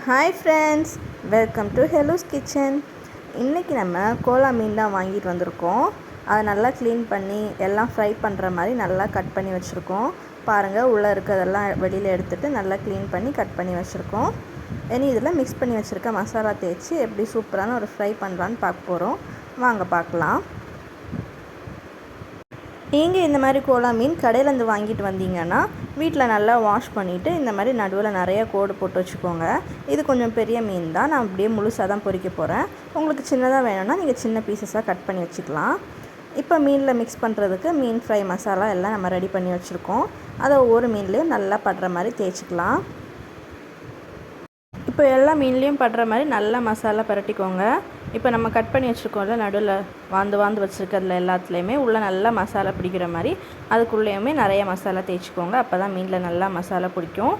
Hi friends, welcome to ஹெலோஸ் kitchen. இன்றைக்கி நம்ம Cola மீன் தான் வாங்கிட்டு வந்திருக்கோம். அதை நல்லா க்ளீன் பண்ணி எல்லாம் ஃப்ரை பண்ணுற மாதிரி நல்லா கட் பண்ணி வச்சுருக்கோம். பாருங்கள், உள்ளே இருக்கிறதெல்லாம் வெளியில் எடுத்துகிட்டு நல்லா க்ளீன் பண்ணி கட் பண்ணி வச்சுருக்கோம். இனி இதில் மிக்ஸ் பண்ணி வச்சுருக்க மசாலா தேய்ச்சி எப்படி சூப்பரான ஒரு ஃப்ரை பண்ணுறான்னு பார்க்க போகிறோம். வாங்க பார்க்கலாம். நீங்கள் இந்த மாதிரி கோலா மீன் கடையிலேருந்து வாங்கிட்டு வந்தீங்கன்னா வீட்டில் நல்லா வாஷ் பண்ணிவிட்டு இந்த மாதிரி நடுவில் நிறைய கோடு போட்டு வச்சுக்கோங்க. இது கொஞ்சம் பெரிய மீன் தான், நான் அப்படியே முழுசாக தான் பொரிக்க போகிறேன். உங்களுக்கு சின்னதாக வேணும்னா நீங்கள் சின்ன பீசஸாக கட் பண்ணி வச்சுக்கலாம். இப்போ மீனில் மிக்ஸ் பண்ணுறதுக்கு மீன் ஃப்ரை மசாலா எல்லாம் நம்ம ரெடி பண்ணி வச்சுருக்கோம். அதை ஒவ்வொரு மீன்லேயும் நல்லா படுற மாதிரி தேய்ச்சிக்கலாம். இப்போ எல்லா மீன்லேயும் படுற மாதிரி நல்லா மசாலா பரட்டிக்கோங்க. இப்போ நம்ம கட் பண்ணி வச்சுருக்கோம்ல, நடுவில் வாந்து வச்சுருக்கிறதுல எல்லாத்துலேயுமே உள்ளே நல்லா மசாலா பிடிக்கிற மாதிரி அதுக்குள்ளேயுமே நிறைய மசாலா தேய்ச்சிக்கோங்க. அப்போ தான் மீனில் நல்லா மசாலா பிடிக்கும்.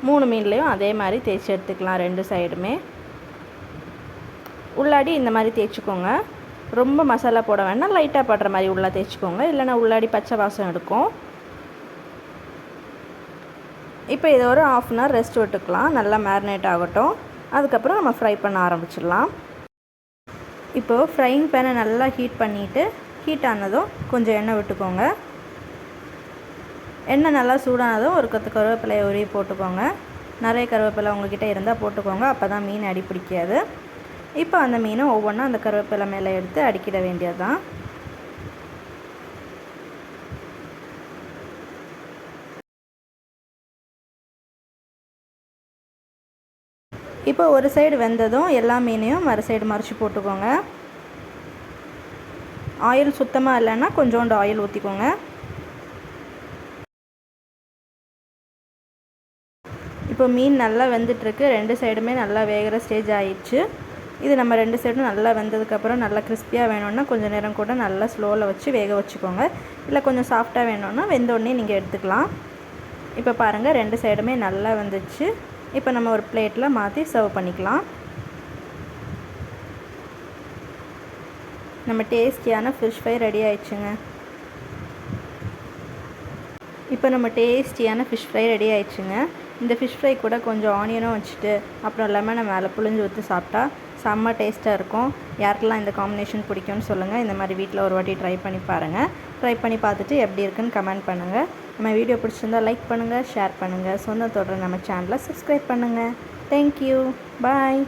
3 மீன்லேயும் அதே மாதிரி தேய்ச்சி எடுத்துக்கலாம். 2 சைடுமே உள்ளாடி இந்த மாதிரி தேய்ச்சிக்கோங்க. ரொம்ப மசாலா போட வேண்டாம், லைட்டாக படுற மாதிரி உள்ளே தேய்ச்சிக்கோங்க, இல்லைனா உள்ளாடி பச்சை வாசம் எடுக்கும். இப்போ இதை ஒரு 1/2 அன் ஹவர் ரெஸ்ட் விட்டுக்கலாம், நல்லா மேரினேட் ஆகட்டும். அதுக்கப்புறம் நம்ம ஃப்ரை பண்ண ஆரம்பிச்சிடலாம். இப்போது ஃப்ரைங் பேனை நல்லா ஹீட் பண்ணிவிட்டு ஹீட் ஆனதும் கொஞ்சம் எண்ணெய் விட்டுக்கோங்க. எண்ணெய் நல்லா சூடானதும் ஒரு கொத்து கருவேப்பிலையை உருவி போட்டுக்கோங்க. நிறைய கருவேப்பிலை உங்கள்கிட்ட இருந்தால் போட்டுக்கோங்க, அப்போ தான் மீன் அடி பிடிக்காது. இப்போ அந்த மீனை ஒவ்வொன்றா அந்த கருவேப்பிலை மேலே எடுத்து அடிக்கிட வேண்டியது தான். இப்போ ஒரு சைடு வெந்ததும் எல்லா மீனையும் மறு சைடு மறைச்சி போட்டுக்கோங்க. ஆயில் சுத்தமாக இல்லைன்னா கொஞ்சோண்டு ஆயில் ஊற்றிக்கோங்க. இப்போ மீன் நல்லா வெந்துட்டுருக்கு. 2 சைடுமே நல்லா வேகிற ஸ்டேஜ் ஆயிடுச்சு. இது நம்ம 2 சைடும் நல்லா வெந்ததுக்கப்புறம் நல்லா கிறிஸ்பியாக வேணும்னா கொஞ்சம் நேரம் கூட நல்லா ஸ்லோவில் வச்சு வேக வச்சுக்கோங்க. இல்லை கொஞ்சம் சாஃப்டாக வேணும்னா வெந்தோடனே நீங்கள் எடுத்துக்கலாம். இப்போ பாருங்கள், 2 சைடுமே நல்லா வெந்துச்சு. இப்போ நம்ம ஒரு பிளேட்டில் மாற்றி சர்வ் பண்ணிக்கலாம். நம்ம டேஸ்டியான ஃபிஷ் ஃப்ரை ரெடி ஆயிடுச்சுங்க. இந்த ஃபிஷ் ஃப்ரை கூட கொஞ்சம் ஆனியனும் வச்சுட்டு அப்புறம் லெமனை மேலே புழிஞ்சு ஊற்றி சாப்பிட்டா செம்ம டேஸ்ட்டாக இருக்கும். யாருக்கெல்லாம் இந்த காம்பினேஷன் பிடிக்கும்னு சொல்லுங்கள். இந்த மாதிரி வீட்டில் ஒரு வாட்டி ட்ரை பண்ணி பாருங்கள். ட்ரை பண்ணி பார்த்துட்டு எப்படி இருக்குன்னு கமெண்ட் பண்ணுங்கள். நம்ம வீடியோ பிடிச்சிருந்தால் லைக் பண்ணுங்கள், ஷேர் பண்ணுங்கள். சொந்தத்தோட நம்ம சேனலை சப்ஸ்கிரைப் பண்ணுங்கள். தேங்க்யூ, பாய்.